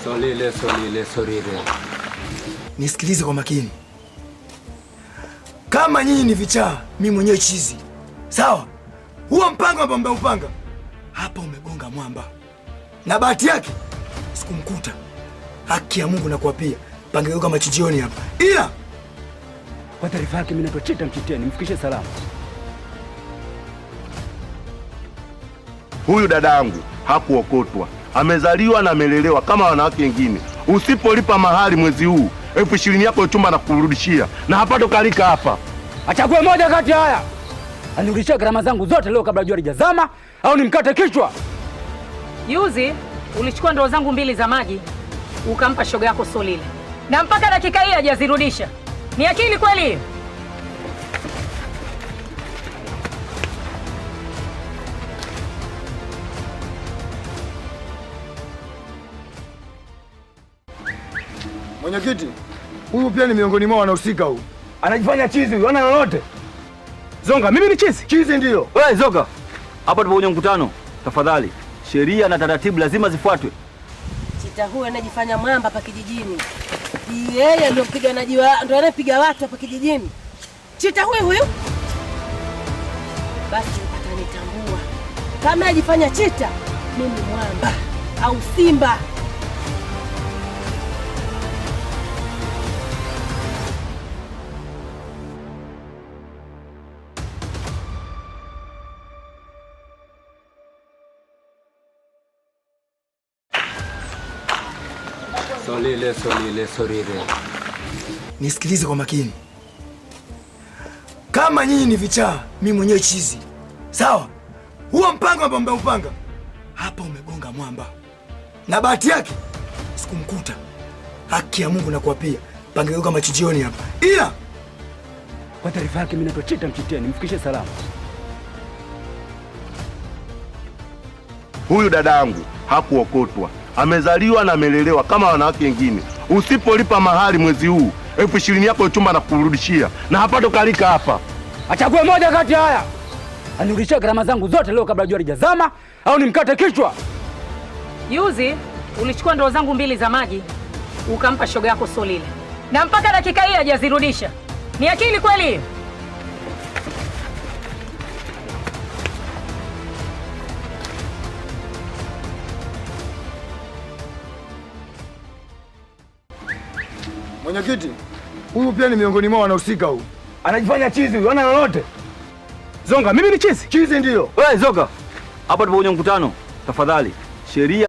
Solile. Nisikilize kwa makini. Kama nyinyi ni vichaa, mimi mwenyewe chizi. Sawa? Huo mpango ambao mmeupanga hapa umegonga mwamba. Na bahati yake sikumkuta. Haki ya Mungu na kuapia. Pangeuka machijioni hapa. Ila kwa taarifa yake mimi naitwa Chita Mchiteni, mfikishe salamu. Huyu dadangu hakuokotwa. Amezaliwa na amelelewa kama wanawake wengine. Usipolipa mahali mwezi huu, 20,000 yako chumba na kurudishia. Na hapa tokalika hapa. Achague moja kati haya. Anirudishie gharama zangu zote leo kabla jua lijazama au nimkate kichwa. Yuzi ulichukua ndoo zangu 2 za maji ukampa shoga yako Solile. Na mpaka dakika hii hajazirudisha. Ni akili kweli? Mwenyekiti, huyu pia ni miongoni mwa wanahusika huyu. Anajifanya chizi huyu, ana lolote. Zonga, mimi ni chizi? Chizi ndio. Wewe Zonga, hapa tupo kwenye mkutano. Tafadhali, sheria na taratibu lazima zifuatwe. Chita huyu anajifanya mwamba hapa kijijini. Yeye ndio mpiganaji ndio anapiga watu hapa kijijini. Chita huyu. Basi atanitambua. Kama anajifanya chita, mimi mwamba au simba. Solile. Nisikilize kwa makini. Kama nyinyi ni vichaa, mimi mwenyewe chizi. Sawa? Huo mpango ambao mmeupanga hapa umegonga mwamba. Na bahati yake sikumkuta. Haki ya Mungu na kuapia. Pangeuka machijioni hapa. Ila kwa taarifa yake mimi naitwa Chita Mchiteni, mfikishe salamu. Huyu dadangu hakuokotwa. Amezaliwa na amelelewa kama wanawake wengine. Usipolipa mahali mwezi huu, 20,000 yako chumba na kurudishia. Na hapa tokalika hapa. Achague moja kati haya. Anirudishie gharama zangu zote leo kabla jua lijazama au nimkate kichwa. Yuzi ulichukua ndoo zangu 2 za maji ukampa shoga yako Solile. Na mpaka dakika hii hajazirudisha. Ni akili kweli? Mwenyekiti, huyu pia ni miongoni mwa wanahusika huyu. Anajifanya chizi huyu, ana lolote. Zonga, mimi ni chizi? Chizi ndio. Wewe Zonga, hapa tupo kwenye mkutano. Tafadhali, sheria